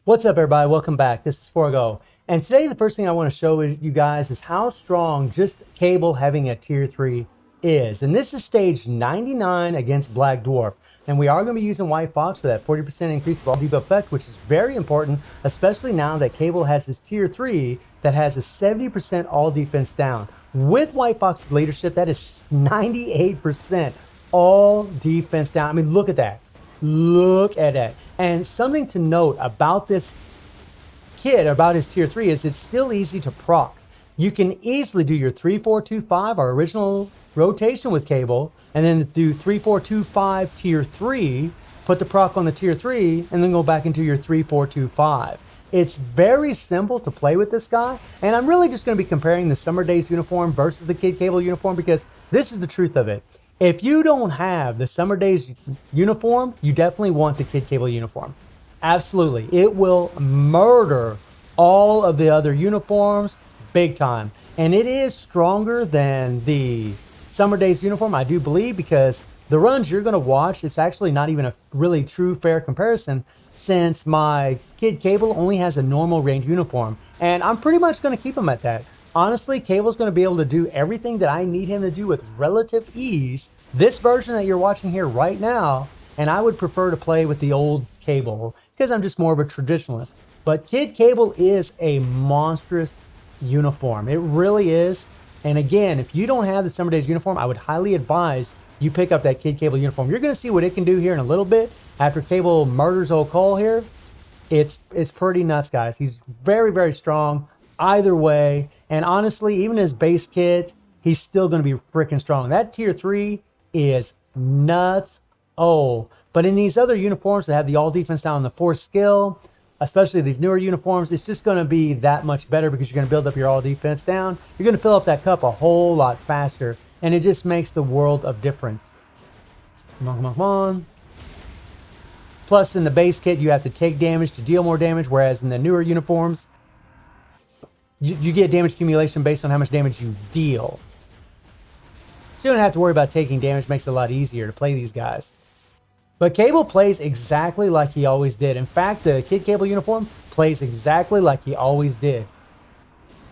What's up, everybody? Welcome back. This is Forgo. And today, the first thing I want to show you guys is how strong just Cable having a tier 3 is. And this is stage 99 against Black Dwarf. And we are going to be using White Fox for that 40% increase of all debuff effect, which is very important, especially now that Cable has this tier 3 that has a 70% all defense down. With White Fox's leadership, that is 98% all defense down. I mean, look at that. Look at that. And something to note about this kid, about his tier 3, is it's still easy to proc. You can easily do your 3-4-2-5, our original rotation with Cable, and then do 3-4-2-5 tier 3, put the proc on the tier 3, and then go back into your 3-4-2-5. It's very simple to play with this guy, and I'm really just going to be comparing the Summer Days uniform versus the Kid Cable uniform because this is the truth of it. If you don't have the Summer Days uniform, you definitely want the Kid Cable uniform. Absolutely. It will murder all of the other uniforms big time. And it is stronger than the Summer Days uniform, I do believe, because the runs you're going to watch, it's actually not even a really true fair comparison since my Kid Cable only has a normal range uniform. And I'm pretty much going to keep him at that. Honestly, Cable's going to be able to do everything that I need him to do with relative ease. This version that you're watching here right now, and I would prefer to play with the old Cable because I'm just more of a traditionalist. But Kid Cable is a monstrous uniform. It really is. And again, if you don't have the Summer Days uniform, I would highly advise you pick up that Kid Cable uniform. You're going to see what it can do here in a little bit after Cable murders old Cole here. It's pretty nuts, guys. He's very, very strong either way. And honestly, even his base kit, he's still going to be freaking strong. That tier 3 is nuts. Oh, but in these other uniforms that have the all defense down on the 4th skill, especially these newer uniforms, it's just going to be that much better because you're going to build up your all defense down. You're going to fill up that cup a whole lot faster, and it just makes the world of difference. Come on, come on, come on. Plus, in the base kit, you have to take damage to deal more damage, whereas in the newer uniforms, you get damage accumulation based on how much damage you deal. So you don't have to worry about taking damage. Makes it a lot easier to play these guys. But Cable plays exactly like he always did. In fact, the Kid Cable uniform plays exactly like he always did.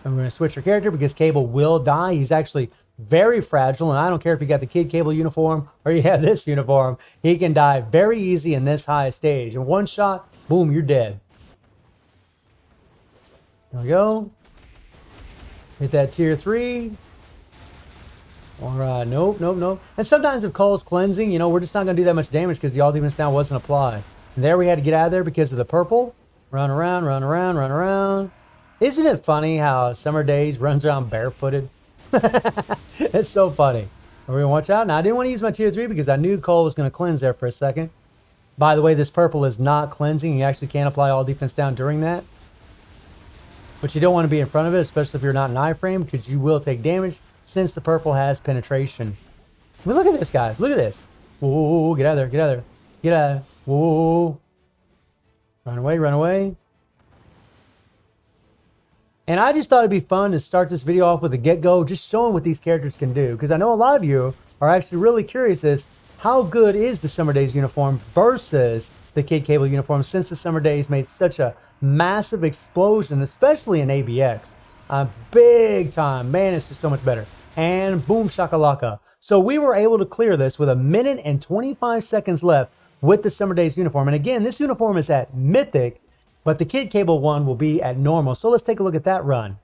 And we're going to switch our character because Cable will die. He's actually very fragile, and I don't care if you got the Kid Cable uniform or you have this uniform. He can die very easy in this high stage. In one shot, boom, you're dead. There we go. Hit that tier 3. All right, nope, nope, nope. And sometimes if Cole's cleansing, you know, we're just not going to do that much damage because the all defense down wasn't applied. And there we had to get out of there because of the purple. Run around, run around, run around. Isn't it funny how Summer Days runs around barefooted? It's so funny. We're going to watch out. Now, I didn't want to use my tier 3 because I knew Cole was going to cleanse there for a second. By the way, this purple is not cleansing. You actually can't apply all defense down during that. But you don't want to be in front of it, especially if you're not in iframe, because you will take damage since the purple has penetration. I mean, look at this, guys. Look at this. Whoa, get out of there. Get out of there. Get out of there. Whoa. Run away, run away. And I just thought it'd be fun to start this video off with a get-go, just showing what these characters can do. Because I know a lot of you are actually really curious as how good is the Summer Days uniform versus the Kid Cable uniform since the Summer Days made such a massive explosion, especially in ABX. Big time. Man, it's just so much better. And boom shakalaka. So we were able to clear this with 1 minute and 25 seconds left with the Summer Days uniform. And again, this uniform is at Mythic, but the Kid Cable one will be at normal. So let's take a look at that run.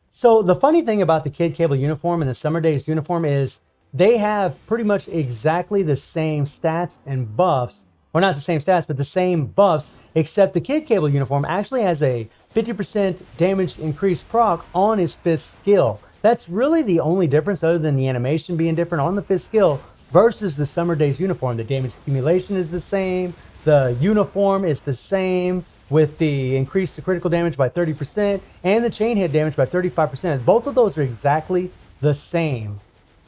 So the funny thing about the Kid Cable uniform and the Summer Days uniform is they have pretty much exactly the same stats and buffs. Or not the same stats, but the same buffs, except the Kid Cable uniform actually has a 50% damage increase proc on his 5th skill. That's really the only difference other than the animation being different on the 5th skill versus the Summer Days uniform. The damage accumulation is the same. The uniform is the same with the increase to critical damage by 30% and the chain hit damage by 35%. Both of those are exactly the same.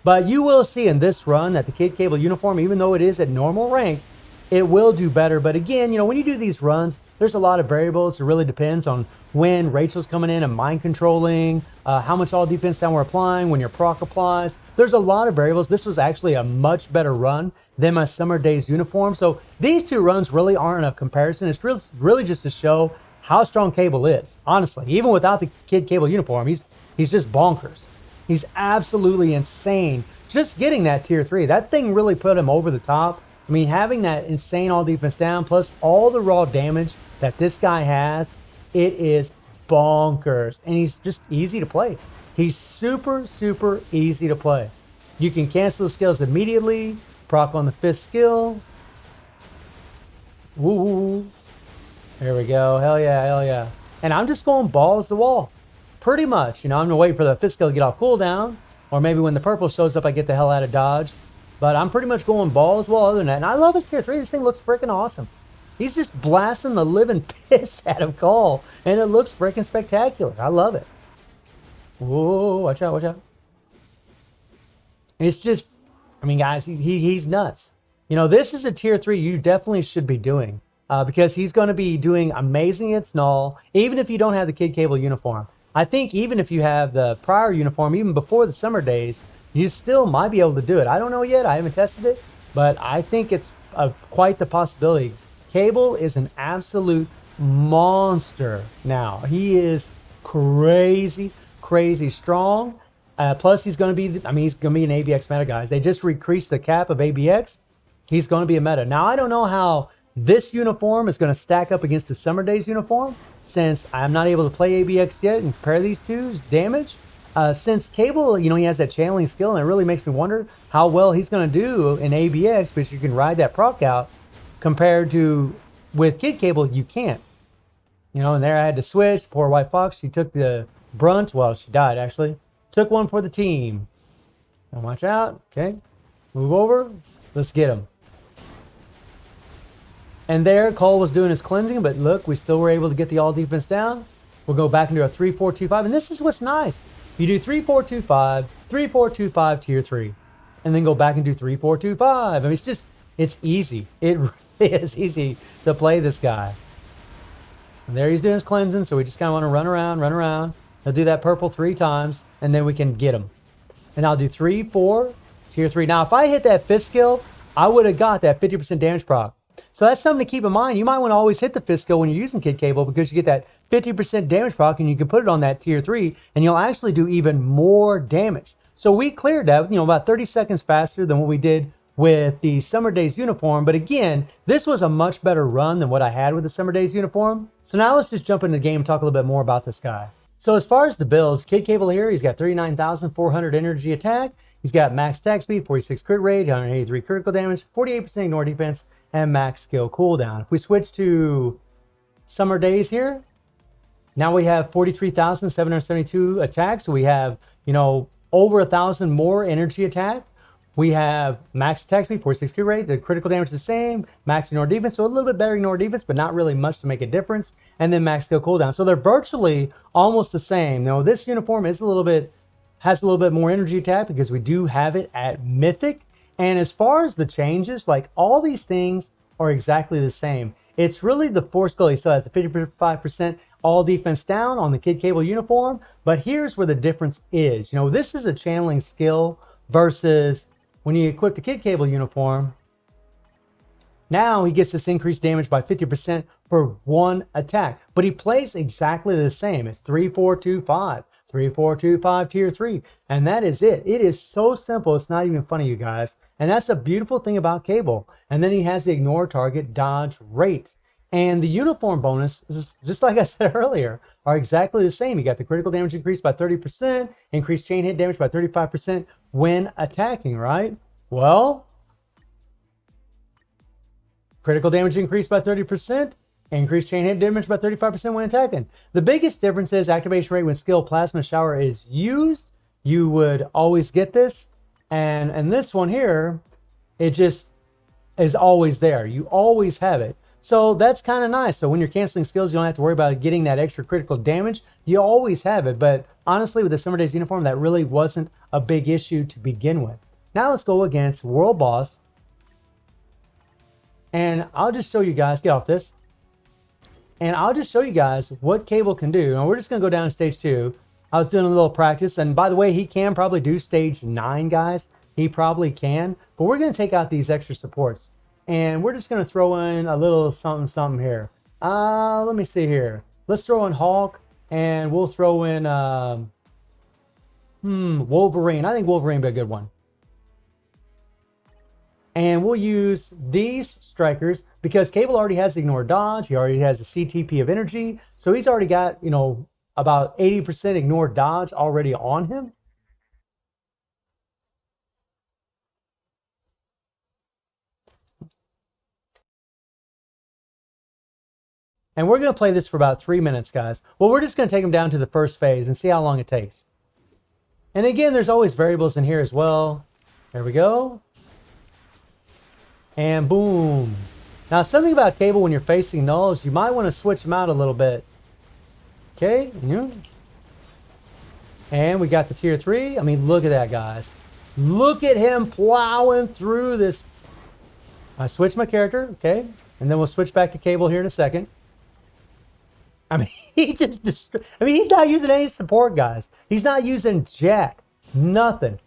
But you will see in this run that the Kid Cable uniform, even though it is at normal rank, it will do better. But again, you know, when you do these runs, There's a lot of variables. It really depends on when Rachel's coming in and mind controlling, how much all defense down we're applying, when your proc applies. There's a lot of variables. This was actually a much better run than my Summer Days uniform. So these two runs really aren't a comparison. It's really just to show how strong Cable is. Honestly, even without the Kid Cable uniform, he's just bonkers. He's absolutely insane. Just getting that tier 3, that thing really put him over the top. I mean, having that insane all defense down, plus all the raw damage that this guy has, it is bonkers. And he's just easy to play. He's super, super easy to play. You can cancel the skills immediately, proc on the 5th skill. Woo. There we go. Hell yeah, hell yeah. And I'm just going balls to the wall. Pretty much. You know, I'm going to wait for the 5th skill to get off cooldown. Or maybe when the purple shows up, I get the hell out of dodge. But I'm pretty much going balls well other than that. And I love his tier 3. This thing looks freaking awesome. He's just blasting the living piss out of Cole. And it looks freaking spectacular. I love it. Whoa, watch out, watch out. It's just, I mean, guys, he's nuts. You know, this is a tier 3 you definitely should be doing. Because he's going to be doing amazing at Null, even if you don't have the Kid Cable uniform. I think even if you have the prior uniform, even before the Summer Days, you still might be able to do it. I don't know yet. I haven't tested it. But I think it's quite the possibility. Cable is an absolute monster now. He is crazy, crazy strong. Plus, he's going to be, I mean, he's going to be an ABX meta, guys. They just increased the cap of ABX. He's going to be a meta. Now, I don't know how this uniform is going to stack up against the Summer Days uniform, since I'm not able to play ABX yet and compare these two's damage. Since Cable, you know, he has that channeling skill, and it really makes me wonder how well he's going to do in ABX, because you can ride that proc out, compared to with Kid Cable, you can't. You know, and there I had to switch. Poor White Fox, she took the brunt. Well, she died, actually. Took one for the team. Now watch out. Okay. Move over. Let's get him. And there, Cole was doing his cleansing, but look, we still were able to get the all defense down. We'll go back into a 3-4-2-5, and this is what's nice. You do 3-4-2-5, 3-4-2-5 tier 3, and then go back and do 3-4-2-5. I mean, it's easy. It really is easy to play this guy. And there he's doing his cleansing, so we just kind of want to run around. He'll do that purple 3 times, and then we can get him. And I'll do 3-4, tier 3. Now, if I hit that 5th skill, I would have got that 50% damage proc. So that's something to keep in mind. You might want to always hit the 5th skill when you're using Kid Cable, because you get that 50% damage proc, and you can put it on that tier 3, and you'll actually do even more damage. So we cleared that, you know, about 30 seconds faster than what we did with the Summer Days uniform. But again, this was a much better run than what I had with the Summer Days uniform. So now let's just jump into the game and talk a little bit more about this guy. So as far as the builds, Kid Cable here, he's got 39,400 energy attack. He's got max attack speed, 46 crit rate, 183 critical damage, 48% ignore defense, and max skill cooldown. If we switch to Summer Days here, now we have 43,772 attacks. So we have, you know, over 1,000 more energy attack. We have max attack speed, 46 crit rate. The critical damage is the same. Max ignore defense, so a little bit better ignore defense, but not really much to make a difference. And then max skill cooldown. So they're virtually almost the same. Now this uniform is has a little bit more energy attack because we do have it at Mythic. And as far as the changes, like all these things are exactly the same. It's really the force skill. He still has a 55% all defense down on the Kid Cable uniform. But here's where the difference is. You know, this is a channeling skill versus when you equip the Kid Cable uniform. Now he gets this increased damage by 50% for one attack. But he plays exactly the same. It's 3-4-2-5. 3-4-2-5 tier 3. And that is it. It is so simple. It's not even funny, you guys. And that's a beautiful thing about Cable. And then he has the ignore target dodge rate. And the uniform bonus, just like I said earlier, are exactly the same. You got the critical damage increased by 30%, increased chain hit damage by 35% when attacking, right? Well, critical damage increased by 30%, increased chain hit damage by 35% when attacking. The biggest difference is activation rate when skill Plasma Shower is used. You would always get this. And this one here, it just is always there. You always have it. So that's kind of nice. So when you're canceling skills, you don't have to worry about getting that extra critical damage. You always have it. But honestly, with the Summer Days uniform, that really wasn't a big issue to begin with. Now let's go against World Boss. And I'll just show you guys, get off this. And I'll just show you guys what Cable can do. And we're just going to go down to stage 2. I was doing a little practice. And by the way, he can probably do stage 9, guys. He probably can. But we're going to take out these extra supports. And we're just going to throw in a little something here. Let me see here. Let's throw in Hulk. And we'll throw in Wolverine. I think Wolverine would be a good one. And we'll use these strikers because Cable already has ignore dodge. He already has a CTP of energy. So he's already got, you know, about 80% ignore dodge already on him. And we're going to play this for about 3 minutes, guys. Well, we're just going to take him down to the first phase and see how long it takes. And again, there's always variables in here as well. There we go. And boom. Now, something about Cable when you're facing nulls, you might want to switch them out a little bit. Okay. And we got the tier 3. I mean, look at that, guys. Look at him plowing through this. I switched my character, okay? And then we'll switch back to Cable here in a second. I mean, he's not using any support, guys. He's not using jack. Nothing.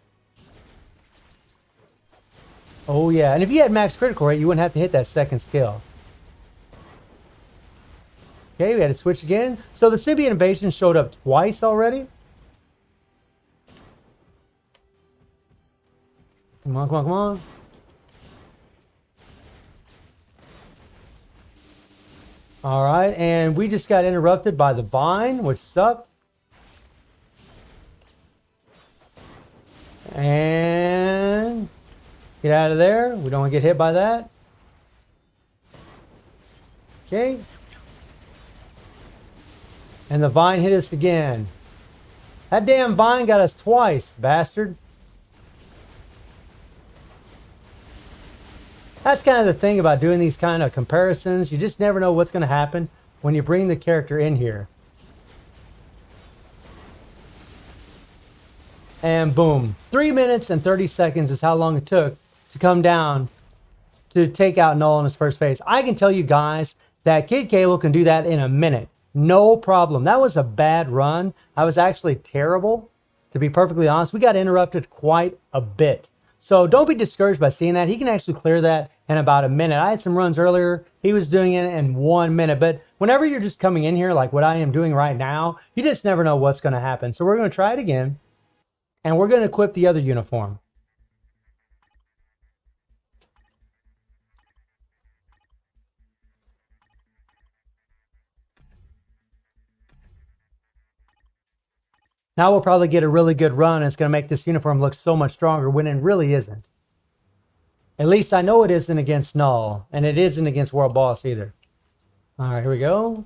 Oh, yeah. And if you had max critical rate, you wouldn't have to hit that second skill. Okay, we had to switch again. So the Symbiote Invasion showed up twice already. Come on, come on, come on. All right, and we just got interrupted by the Vine, which sucked. And get out of there. We don't want to get hit by that. Okay. And the Vine hit us again. That damn Vine got us twice, bastard. That's kind of the thing about doing these kind of comparisons. You just never know what's going to happen when you bring the character in here. And boom. 3 minutes and 30 seconds is how long it took to come down to take out Null in his first phase. I can tell you guys that Kid Cable can do that in a minute. No problem. That was a bad run. I was actually terrible, to be perfectly honest. We got interrupted quite a bit. So don't be discouraged by seeing that. He can actually clear that in about a minute. I had some runs earlier. He was doing it in 1 minute. But whenever you're just coming in here like what I am doing right now, you just never know what's going to happen. So we're going to try it again. And we're going to equip the other uniform. Now we'll probably get a really good run. And it's going to make this uniform look so much stronger when it really isn't. At least I know it isn't against Null. And it isn't against World Boss either. All right, here we go.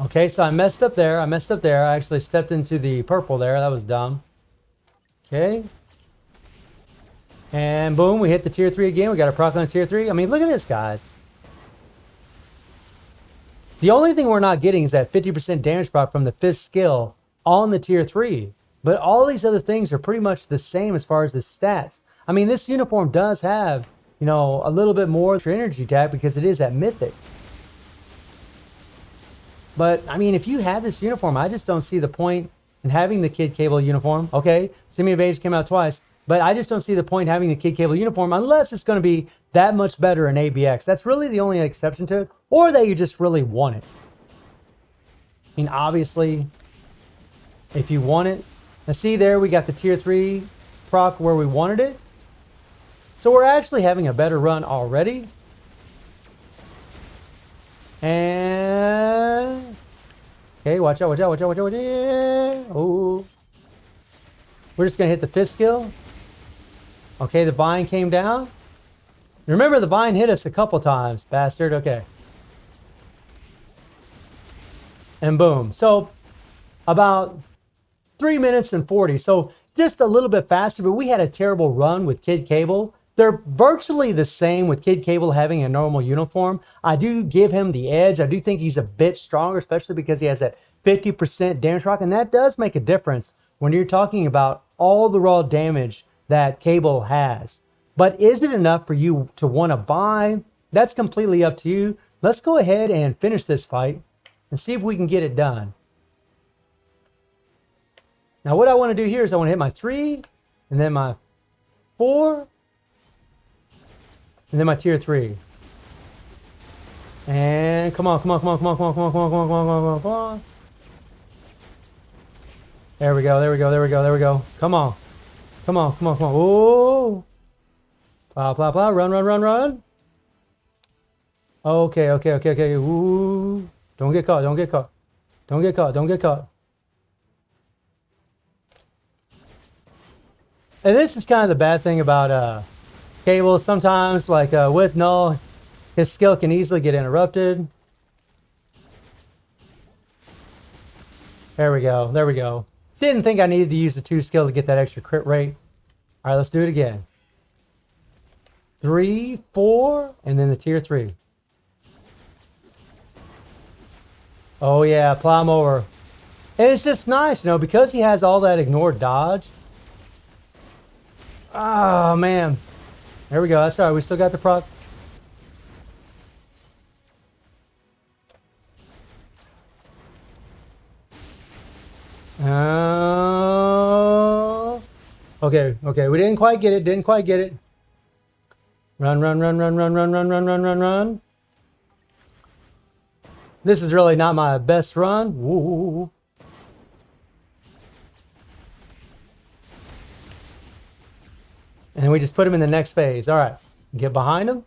Okay, so I messed up there. I actually stepped into the purple there. That was dumb. Okay. And boom, we hit the tier 3 again. We got a proc on tier 3. I mean, look at this, guys. The only thing we're not getting is that 50% damage proc from the 5th skill on the tier 3. But all these other things are pretty much the same as far as the stats. I mean, this uniform does have, you know, a little bit more energy tag because it is at Mythic. But, I mean, if you had this uniform, I just don't see the point in having the Kid Cable uniform. Okay, Symbiote Invasion came out twice. But I just don't see the point in having the Kid Cable uniform unless it's going to be that much better in ABX. That's really the only exception to it. Or that you just really want it. I mean, obviously, if you want it. Now, see there, we got the tier 3 proc where we wanted it. So we're actually having a better run already. And... okay, watch out, watch out, watch out, watch out, watch out. Oh. We're just going to hit the 5th skill. Okay, the Vine came down. Remember, the Vine hit us a couple times, bastard. Okay. And boom. So, about 3 minutes and 40. So, just a little bit faster, but we had a terrible run with Kid Cable. They're virtually the same with Kid Cable having a normal uniform. I do give him the edge. I do think he's a bit stronger, especially because he has that 50% damage proc, and that does make a difference when you're talking about all the raw damage that Cable has. But is it enough for you to want to buy, That's completely up to you. Let's go ahead and finish this fight and see if we can get it done. Now what I want to do here is I want to hit my 3, and then my 4, and then my tier 3. And come on, come on, come on, come on, come on, come on, come on, come on, come on, come on, come on. There we go, there we go, there we go, there we go. Come on. Come on, come on, come on. Oh! Plow, plow, plow. Run, run, run, run. Okay, okay, okay, okay. Ooh. Don't get caught, don't get caught. Don't get caught, don't get caught. And this is kind of the bad thing about Cable. Sometimes, like with Null, his skill can easily get interrupted. There we go, there we go. Didn't think I needed to use the 2 skill to get that extra crit rate. All right, let's do it again. 3, 4, and then the tier 3. Oh yeah, plow him over. And it's just nice, you know, because he has all that ignored dodge. Oh man. There we go, that's all right, we still got the proc. Okay, okay, we didn't quite get it, didn't quite get it. Run, run, run, run, run, run, run, run, run, run, run. This is really not my best run. Woo. And we just put him in the next phase. All right, get behind him.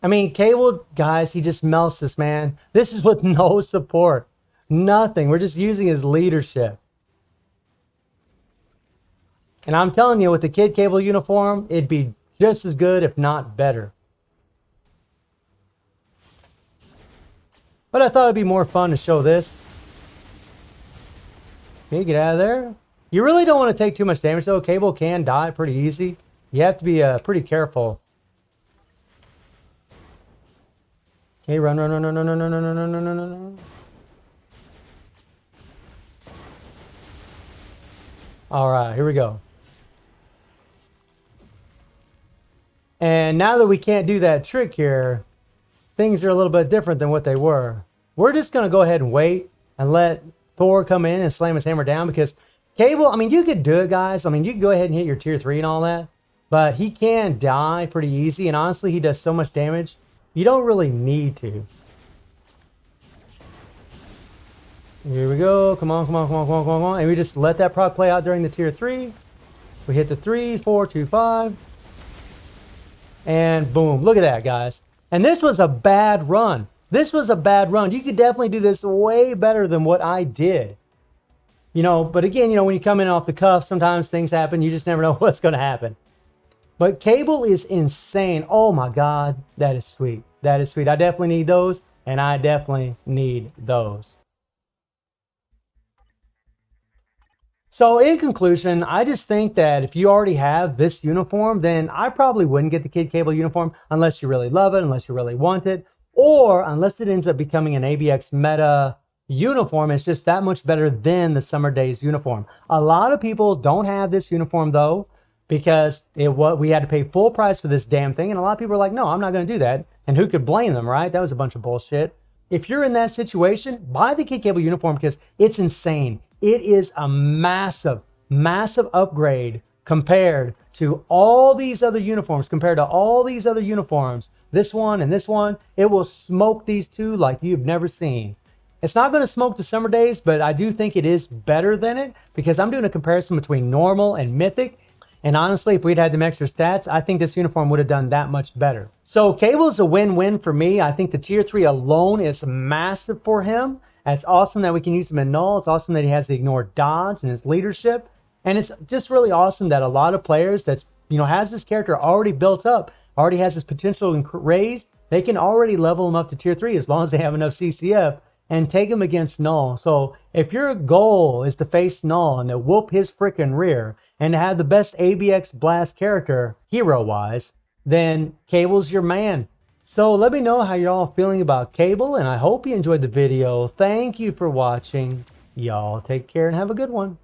I mean, Cable, guys, he just melts this, man. This is with no support. Nothing. We're just using his leadership. And I'm telling you, with the Kid Cable uniform, it'd be just as good, if not better. But I thought it'd be more fun to show this. Okay, get out of there. You really don't want to take too much damage, though. Cable can die pretty easy. You have to be pretty careful. Okay, run, run, run, run, run, run, run, run, run, run, run, run. All right, here we go. And now that we can't do that trick here, things are a little bit different than what they were. We're just going to go ahead and wait and let Thor come in and slam his hammer down, because Cable, I mean, you could do it, guys. I mean, you can go ahead and hit your tier 3 and all that, but he can die pretty easy, and honestly, he does so much damage, you don't really need to. Here we go. Come on, come on, come on, come on, come on, come on. And we just let that proc play out during the tier 3. We hit the 3, 4, 2, 5. And boom. Look at that, guys. And this was a bad run. This was a bad run. You could definitely do this way better than what I did. You know, but again, you know, when you come in off the cuff, sometimes things happen. You just never know what's going to happen. But Cable is insane. Oh my God. That is sweet. That is sweet. I definitely need those. And I definitely need those. So in conclusion, I just think that if you already have this uniform, then I probably wouldn't get the Kid Cable uniform unless you really love it, unless you really want it, or unless it ends up becoming an ABX meta uniform. It's just that much better than the Summer Days uniform. A lot of people don't have this uniform though, because we had to pay full price for this damn thing, and a lot of people are like, no, I'm not going to do that. And who could blame them, right? That was a bunch of bullshit. If you're in that situation, buy the Kid Cable uniform because it's insane. It is a massive, massive upgrade compared to all these other uniforms, this one and this one. It will smoke these two like you've never seen. It's not going to smoke the Summer Days, but I do think it is better than it, because I'm doing a comparison between normal and mythic. And honestly, if we'd had them extra stats, I think this uniform would have done that much better. So Cable is a win-win for me. I think the tier 3 alone is massive for him. It's awesome that we can use him in Null. It's awesome that he has the ignored dodge and his leadership. And it's just really awesome that a lot of players that's, you know, has this character already built up, already has his potential raised, they can already level him up to tier 3 as long as they have enough CCF and take him against Null. So if your goal is to face Null and to whoop his freaking rear and to have the best ABX Blast character, hero-wise, then Cable's your man. So let me know how y'all feeling about Cable, and I hope you enjoyed the video. Thank you for watching. Y'all take care and have a good one.